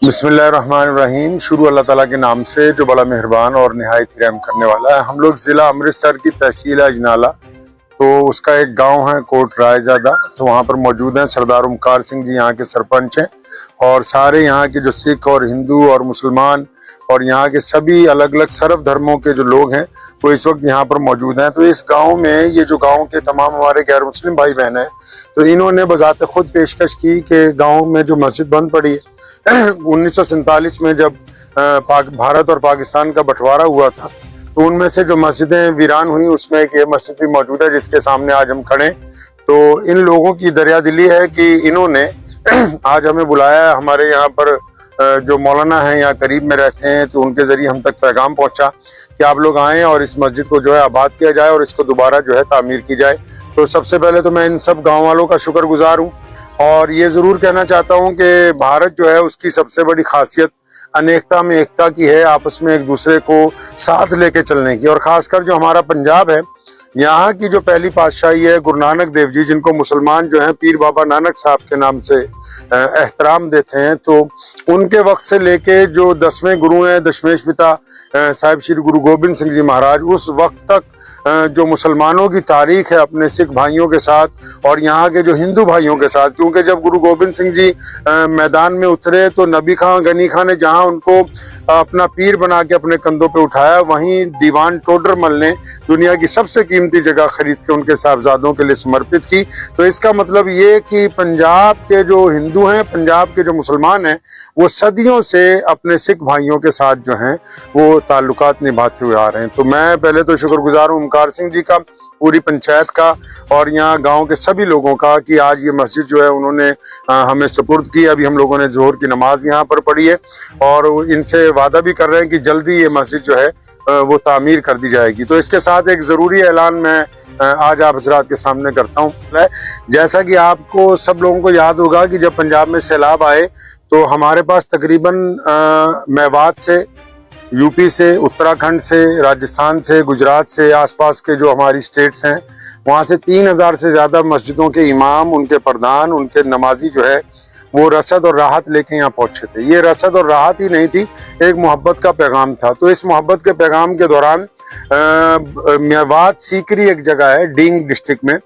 बिस्मिल्लाहिर्रहमानिर्रहीम। शुरू अल्लाह ताला के नाम से जो बड़ा मेहरबान और निहायत ही रहम करने वाला है। हम लोग ज़िला अमृतसर की तहसील है अजनाला, तो उसका एक गांव है कोट रायजादा, तो वहाँ पर मौजूद हैं सरदार ओमकार सिंह जी, यहाँ के सरपंच हैं। और सारे यहाँ के जो सिख और हिंदू और मुसलमान और यहाँ के सभी अलग अलग सर्व धर्मों के जो लोग हैं वो इस वक्त यहाँ पर मौजूद हैं। तो इस गांव में ये जो गांव के तमाम हमारे गैर मुस्लिम भाई बहन हैं, तो इन्होंने बजाते खुद पेशकश की कि गांव में जो मस्जिद बंद पड़ी है 1947 में जब भारत और पाकिस्तान का बंटवारा हुआ था, तो उनमें से जो मस्जिदें वीरान हुई उसमें एक ये मस्जिद भी मौजूद है जिसके सामने आज हम खड़े। तो इन लोगों की दरियादिली है कि इन्होंने आज हमें बुलाया है। हमारे यहाँ पर जो मौलाना हैं यहाँ करीब में रहते हैं, तो उनके जरिए हम तक पैगाम पहुंचा कि आप लोग आएँ और इस मस्जिद को जो है आबाद किया जाए और इसको दोबारा जो है तामीर की जाए। तो सबसे पहले तो मैं इन सब गाँव वालों का शुक्रगुजार हूँ और ये ज़रूर कहना चाहता हूँ कि भारत जो है उसकी सबसे बड़ी खासियत अनेकता में एकता की है, आपस में एक दूसरे को साथ लेके चलने की। और ख़ासकर जो हमारा पंजाब है, यहाँ की जो पहली पातशाही है गुरु नानक देव जी, जिनको मुसलमान जो हैं पीर बाबा नानक साहब के नाम से एहतराम देते हैं, तो उनके वक्त से लेके जो 10वें गुरु हैं दशमेश पिता साहिब श्री गुरु गोबिंद सिंह जी महाराज, उस वक्त तक जो मुसलमानों की तारीख है अपने सिख भाइयों के साथ और यहाँ के जो हिंदू भाइयों के साथ, क्योंकि जब गुरु गोबिंद सिंह जी मैदान में उतरे तो नबी खां गनी खां ने जहाँ उनको अपना पीर बना के अपने कंधों पे उठाया, वहीं दीवान टोडरमल ने दुनिया की सबसे कीमती जगह खरीद के उनके साहबजादों के लिए समर्पित की। तो इसका मतलब ये कि पंजाब के जो हिंदू हैं, पंजाब के जो मुसलमान हैं, वो सदियों से अपने सिख भाइयों के साथ जो हैं वो ताल्लुकात निभाते हुए आ रहे हैं। तो मैं पहले तो शुक्रगुजार हूँ ओमकार सिंह जी का, पूरी पंचायत का और यहाँ गांव के सभी लोगों का कि आज ये मस्जिद जो है उन्होंने हमें सुपुर्द की। अभी हम लोगों ने जोहर की नमाज यहाँ पर पढ़ी है और इनसे वादा भी कर रहे हैं कि जल्दी ये मस्जिद जो है वो तामीर कर दी जाएगी। तो इसके साथ एक ज़रूरी ऐलान मैं आज आप हज़रात के सामने करता हूँ। जैसा कि आपको सब लोगों को याद होगा कि जब पंजाब में सैलाब आए तो हमारे पास तकरीबन मेवात से, यूपी से, उत्तराखंड से, राजस्थान से, गुजरात से, आसपास के जो हमारी स्टेट्स हैं, वहाँ से 3000 से ज़्यादा मस्जिदों के इमाम, उनके प्रधान, उनके नमाजी जो है वो रसद और राहत लेके यहाँ पहुंचे थे। ये रसद और राहत ही नहीं थी, एक मोहब्बत का पैगाम था। तो इस मोहब्बत के पैगाम के दौरान मेवात सीकरी एक जगह है डींग डिस्ट्रिक्ट में,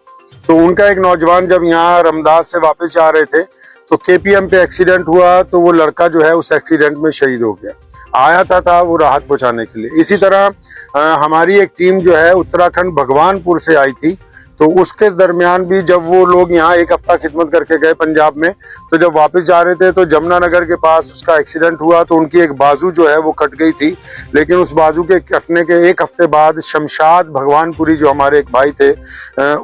तो उनका एक नौजवान जब यहाँ रमदास से वापस जा रहे थे तो केपीएम पे एक्सीडेंट हुआ, तो वो लड़का जो है उस एक्सीडेंट में शहीद हो गया। आया था वो राहत पहुंचाने के लिए। इसी तरह हमारी एक टीम जो है उत्तराखंड भगवानपुर से आई थी, तो उसके दरमियान भी जब वो लोग यहाँ एक हफ्ता खिदमत करके गए पंजाब में, तो जब वापस जा रहे थे तो जमुनानगर के पास उसका एक्सीडेंट हुआ, तो उनकी एक बाजू जो है वो कट गई थी। लेकिन उस बाजू के कटने के एक हफ्ते बाद शमशाद भगवानपुरी जो हमारे एक भाई थे,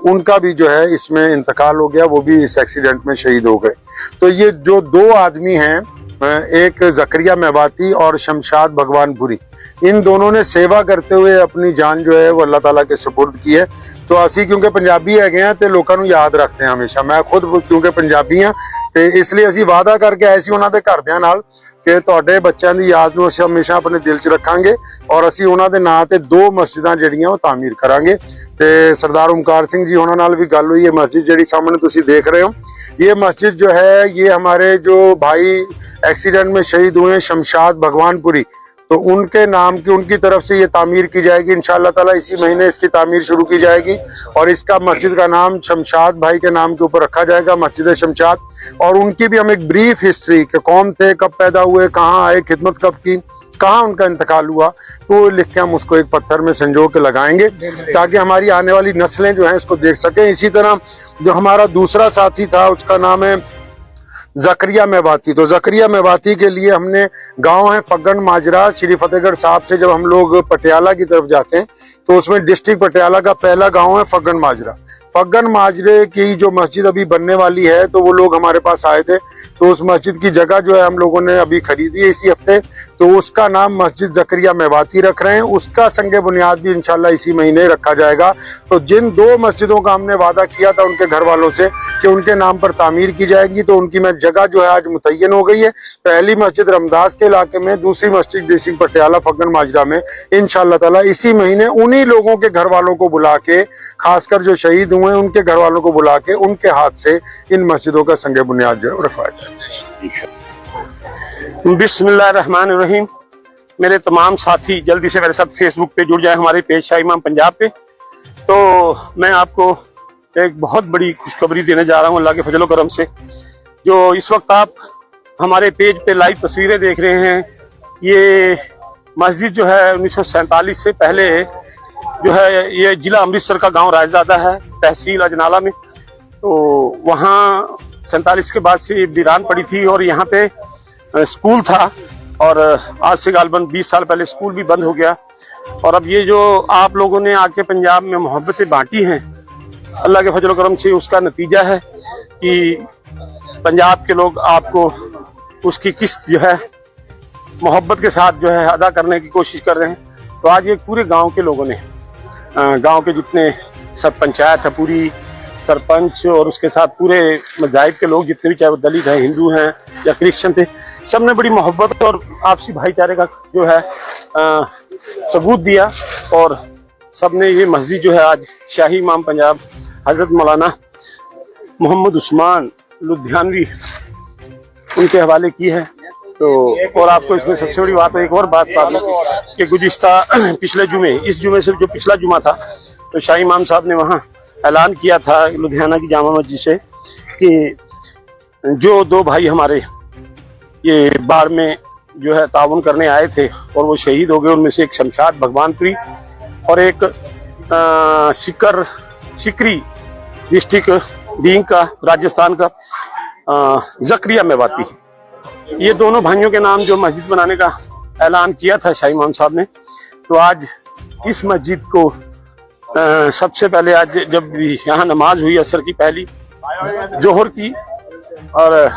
उनका भी जो है इसमें इंतकाल हो गया, वो भी इस एक्सीडेंट में शहीद हो गए। तो ये जो दो आदमी हैं, एक जकरिया मेवाती और शमशाद भगवानपुरी, इन दोनों ने सेवा करते हुए अपनी जान जो है वो अल्लाह ताला के सुपुर्द की है। तो असी क्योंकि पंजाबी है तो लोगों को याद रखते हैं हमेशा। मैं खुद क्योंकि पंजाबी हाँ, तो इसलिए असी वादा करके आए सी उन्होंने घरदियां नाल कि तुहाडे बच्चों की याद नूं असीं हमेशा अपने दिल च रखांगे और असीं उन्हां दे नां ते 2 मस्जिदां जिहड़ियां वो तामीर करांगे। ते सरदार ओमकार सिंह जी उन्हां नाल भी गल हुई है। मस्जिद जिहड़ी सामने तुसीं देख रहे हो, ये मस्जिद जो है ये हमारे जो भाई एक्सीडेंट में शहीद हुए हैं शमशाद भगवानपुरी, तो उनके नाम की, उनकी तरफ से ये तामीर की जाएगी इंशाअल्लाह ताला। इसी महीने इसकी तामीर शुरू की जाएगी और इसका मस्जिद का नाम शमशाद भाई के नाम के ऊपर रखा जाएगा, मस्जिद शमशाद। और उनकी भी हम एक ब्रीफ हिस्ट्री कि कौन थे, कब पैदा हुए, कहाँ आए, खिदमत कब की, कहाँ उनका इंतकाल हुआ, तो लिख के हम उसको एक पत्थर में संजो के लगाएंगे ताकि हमारी आने वाली नस्लें जो हैं इसको देख सकें। इसी तरह जो हमारा दूसरा साथी था उसका नाम है जकरिया मेवाती। तो जकरिया मेवाती के लिए हमने गांव है फग्गन माजरा, श्री फतेहगढ़ साहब से जब हम लोग पटियाला की तरफ जाते हैं तो उसमें डिस्ट्रिक्ट पटियाला का पहला गांव है फग्गन माजरा। फग्गन माजरे की जो मस्जिद अभी बनने वाली है, तो वो लोग हमारे पास आए थे, तो उस मस्जिद की जगह जो है हम लोगों ने अभी खरीदी है इसी हफ्ते, तो उसका नाम मस्जिद जकरिया मेवाती रख रहे हैं। उसका संगे बुनियाद भी इंशाल्लाह इसी महीने रखा जाएगा। तो जिन 2 मस्जिदों का हमने वादा किया था उनके घर वालों से कि उनके नाम पर तामीर की जाएगी, तो उनकी मैं जगह जो है आज मुतय्यन हो गई है। पहली मस्जिद रमदास के इलाके में, दूसरी मस्जिद डिस्ट्रिक्ट पटियाला फग्गन माजरा में इंशाअल्लाह ताला इसी महीने उन्हीं लोगों के घर वालों को बुला के, खासकर जो शहीद हुए उनके घर वालों को बुला के उनके हाथ से इन मस्जिदों का संगे बुनियाद जो है रखवाया जाएगा। बिस्मिल्लाहिर्रहमानिर्रहीम। मेरे तमाम साथी जल्दी से मेरे साथ फेसबुक पे जुड़ जाए, हमारे पेज शाही इमाम पंजाब पे। तो मैं आपको एक बहुत बड़ी खुशखबरी देने जा रहा हूँ अल्लाह के फजल करम से। जो इस वक्त आप हमारे पेज पे लाइव तस्वीरें देख रहे हैं, ये मस्जिद जो है 1947 से पहले जो है ये जिला अमृतसर का गांव रायजादा है, तहसील अजनाला में। तो वहाँ 47 के बाद से वीरान पड़ी थी और यहाँ पे स्कूल था, और आज से गालबन 20 साल पहले स्कूल भी बंद हो गया। और अब ये जो आप लोगों ने आके पंजाब में मोहब्बतें बांटी हैं अल्लाह के फजल करम से, उसका नतीजा है कि पंजाब के लोग आपको उसकी किस्त जो है मोहब्बत के साथ जो है अदा करने की कोशिश कर रहे हैं। तो आज ये पूरे गांव के लोगों ने, गांव के जितने सब पंचायत है पूरी, सरपंच और उसके साथ पूरे मज़ाहिब के लोग जितने भी, चाहे वो दलित हैं, हिंदू हैं या क्रिश्चियन थे, सब ने बड़ी मोहब्बत और आपसी भाईचारे का जो है सबूत दिया। और सब ने ये मस्जिद जो है आज शाही इमाम पंजाब हजरत मौलाना मोहम्मद उस्मान लुधियानवी उनके हवाले की है। तो और आपको इसमें सबसे बड़ी बात है, एक और बात कि गुज़िश्ता पिछले जुमे, इस जुमे से जो पिछला जुमा था, तो शाही इमाम साहब ने वहाँ ऐलान किया था लुधियाना की जामा मस्जिद से कि जो दो भाई हमारे ये बाढ़ में जो है ताउन करने आए थे और वो शहीद हो गए, उनमें से एक शमशाद भगवानपुरी और एक सिकरी डिस्ट्रिक्ट बीइंग का, राजस्थान का जकरिया मेवाती, ये दोनों भाइयों के नाम जो मस्जिद बनाने का ऐलान किया था शाही इमाम साहब ने। तो आज इस मस्जिद को सबसे पहले आज जब यहाँ नमाज हुई असर की पहली जोहर की, और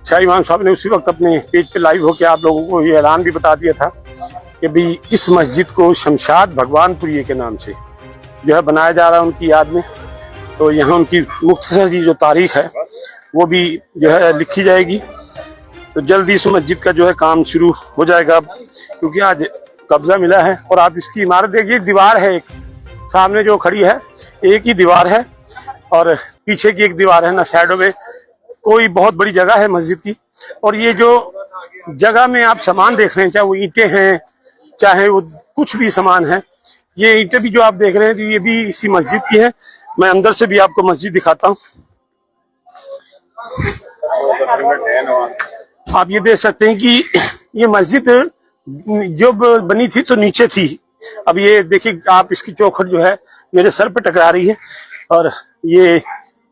शाही इमाम साहब ने उसी वक्त अपने पेज पे लाइव होकर आप लोगों को ये ऐलान भी बता दिया था कि भाई इस मस्जिद को शमशाद भगवानपुरी के नाम से जो है बनाया जा रहा है उनकी याद में। तो यहाँ उनकी मुख्तसर जो तारीख है वो भी जो है लिखी जाएगी। तो जल्दी इस मस्जिद का जो है काम शुरू हो जाएगा, क्योंकि आज कब्जा मिला है। और आप इसकी इमारत देखिए, दीवार है एक सामने जो खड़ी है, एक ही दीवार है और पीछे की एक दीवार है ना, साइडों में कोई बहुत बड़ी जगह है मस्जिद की। और ये जो जगह में आप सामान देख रहे हैं, चाहे वो ईंटें हैं चाहे वो कुछ भी सामान है, ये ईंटें भी जो आप देख रहे हैं तो ये भी इसी मस्जिद की है। मैं अंदर से भी आपको मस्जिद दिखाता हूँ। आप ये देख सकते हैं कि ये मस्जिद जब बनी थी तो नीचे थी। अब ये देखिए आप, इसकी चौखट जो है मेरे सर पे टकरा रही है, और ये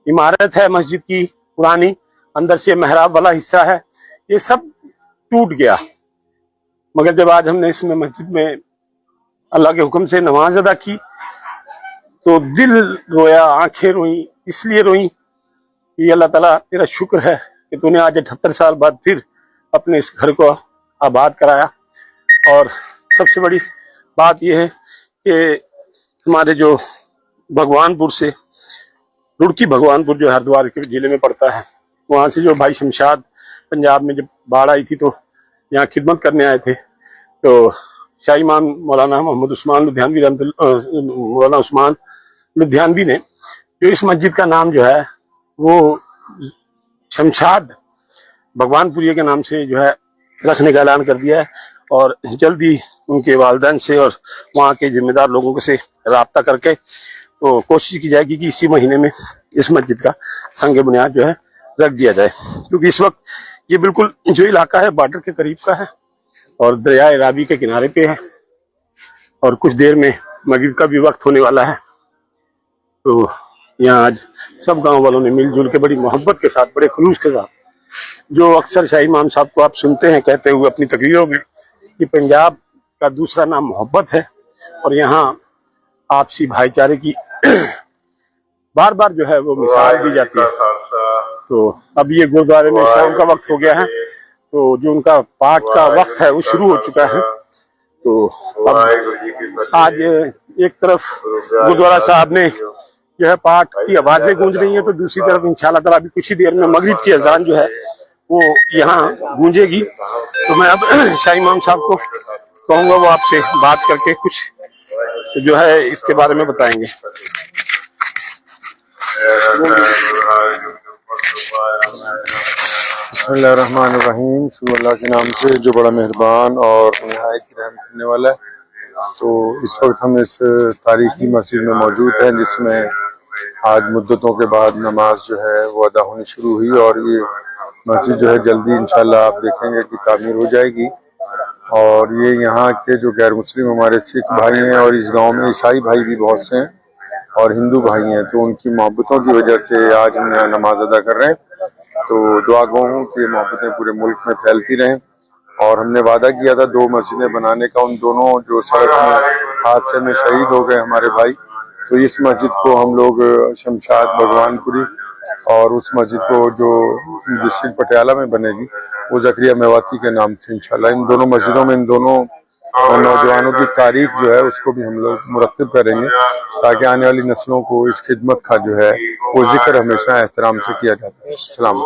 इमारत है मस्जिद की पुरानी, अंदर से मेहराब वाला हिस्सा है, ये सब टूट गया। मगर जब आज हमने इसमें मस्जिद में अल्लाह के हुक्म से नमाज अदा की तो दिल रोया, आंखें रोई। इसलिए रोई कि अल्लाह ताला तेरा शुक्र है कि तूने आज 78 साल बाद फिर अपने इस घर को आबाद कराया। और सबसे बड़ी बात यह है कि हमारे जो भगवानपुर से, रुड़की भगवानपुर जो हरिद्वार के जिले में पड़ता है, वहाँ से जो भाई शमशाद पंजाब में जब बाढ़ आई थी तो यहाँ खिदमत करने आए थे। तो शाही इमाम मौलाना मोहम्मद उस्मान लुधियानवी, मौलाना उस्मान लुधियानवी ने जो इस मस्जिद का नाम जो है वो शमशाद भगवानपुरी के नाम से जो है रखने का ऐलान कर दिया है। और जल्दी उनके वालिदैन से और वहाँ के जिम्मेदार लोगों से राब्ता करके तो कोशिश की जाएगी कि इसी महीने में इस मस्जिद का संग बुनियाद जो है रख दिया जाए। क्योंकि इस वक्त ये बिल्कुल जो इलाका है बॉर्डर के करीब का है और दरियाए रावी के किनारे पे है, और कुछ देर में मगरिब का भी वक्त होने वाला है। तो यहाँ आज सब गांव वालों ने मिलजुल के बड़ी मोहब्बत के साथ, बड़े खुलूस के साथ, जो अक्सर शाही इमाम साहब को आप सुनते हैं कहते हुए अपनी तकरीरों में कि पंजाब का दूसरा नाम मोहब्बत है, और यहाँ आपसी भाईचारे की बार बार जो है वो मिसाल दी जाती है। तो अब ये गुरुद्वारे में शाम का वक्त हो गया है, तो जो उनका पाठ का वक्त है वो शुरू हो चुका है। तो अब आज एक तरफ गुरुद्वारा साहब में जो है पाठ की आवाजें गूंज रही हैं, तो दूसरी तरफ इंशाल्लाह ताला अभी कुछ ही देर में मगरिब की अजान जो है वो यहाँ गूंजेगी। तो मैं अब शाही इमाम साहब को कहूँगा वो आपसे बात करके कुछ जो है इसके बारे में बताएंगे। बिस्मिल्लाहिर्रहमानिर्रहीम। शुरू अल्लाह के नाम से जो बड़ा मेहरबान और निहायत रहम करने वाला है। तो इस वक्त हम इस तारीखी मस्जिद में मौजूद हैं, जिसमें आज मुद्दतों के बाद नमाज जो है वो अदा होनी शुरू हुई और ये मस्जिद जो है जल्दी इंशाल्लाह आप देखेंगे कि तामीर हो जाएगी। और ये यहाँ के जो गैर मुस्लिम हमारे सिख भाई हैं और इस गांव में ईसाई भाई भी बहुत से हैं और हिंदू भाई हैं, तो उनकी मोहब्बतों की वजह से आज हम यहाँ नमाज अदा कर रहे हैं। तो दुआ गो हूँ कि ये मोहब्बतें पूरे मुल्क में फैलती रहें। और हमने वादा किया था 2 मस्जिदें बनाने का, उन दोनों जो सड़क में हादसे में शहीद हो गए हमारे भाई, तो इस मस्जिद को हम लोग शमशाद भगवानपुरी और उस मस्जिद को जो डिस्ट्रिक्ट पटियाला में बनेगी वो जकरिया मेवाती के नाम से इंशाल्लाह इन दोनों मस्जिदों में इन दोनों नौजवानों की तारीख जो है उसको भी हम लोग मुरत्तिब करेंगे, ताकि आने वाली नस्लों को इस खिदमत का जो है वो जिक्र हमेशा एहतराम से किया जाता है। सलाम।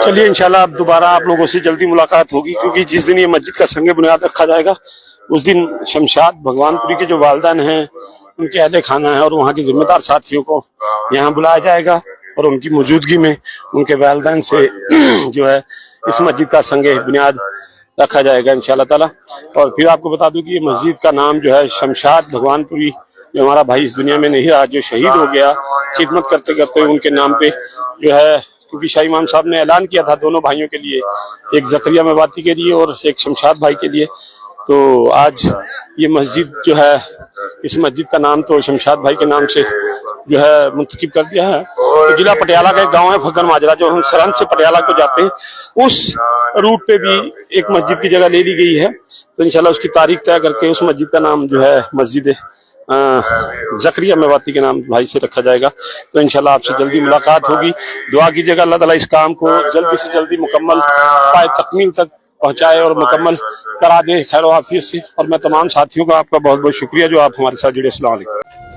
चलिए इंशाल्लाह अब दोबारा आप लोगों से जल्दी मुलाकात होगी, क्योंकि जिस दिन ये मस्जिद का संग बुनियाद रखा जाएगा उस दिन शमशाद भगवानपुरी के जो वालिदैन हैं, उनके अहले खाना है और वहाँ के जिम्मेदार साथियों को यहाँ बुलाया जाएगा और उनकी मौजूदगी में उनके वालिदैन से जो है इस मस्जिद का संग बुनियाद रखा जाएगा इंशाल्लाह ताला। और फिर आपको बता दूं कि ये मस्जिद का नाम जो है शमशाद भगवानपुरी, जो हमारा भाई इस दुनिया में नहीं रहा, जो शहीद हो गया खिदमत करते करते, उनके नाम पे जो है, क्योंकि शाही इमाम साहब ने ऐलान किया था दोनों भाइयों के लिए, एक जकरिया मेवाती के लिए और एक शमशाद भाई के लिए। तो आज ये मस्जिद जो है, इस मस्जिद का नाम तो शमशाद भाई के नाम से जो है मुंतखब कर दिया है। तो जिला पटियाला का एक गांव है फकर माजरा, जो हम सरहद से पटियाला को जाते हैं, उस रूट पे भी एक मस्जिद की जगह ले ली गई है। तो इंशाल्लाह उसकी तारीख तय करके उस मस्जिद का नाम जो है मस्जिद जकरिया मेवाती के नाम भाई से रखा जाएगा। तो इंशाल्लाह आपसे जल्दी मुलाकात होगी। दुआ कीजिएगा अल्लाह ताला इस काम को जल्दी से जल्दी मुकम्मल पाए, तकमील तक पहुंचाए और मुकम्मल करा दे खैर आफियत से। और मैं तमाम साथियों का आपका बहुत बहुत शुक्रिया जो आप हमारे साथ जुड़े। अस्सलाम वालेकुम।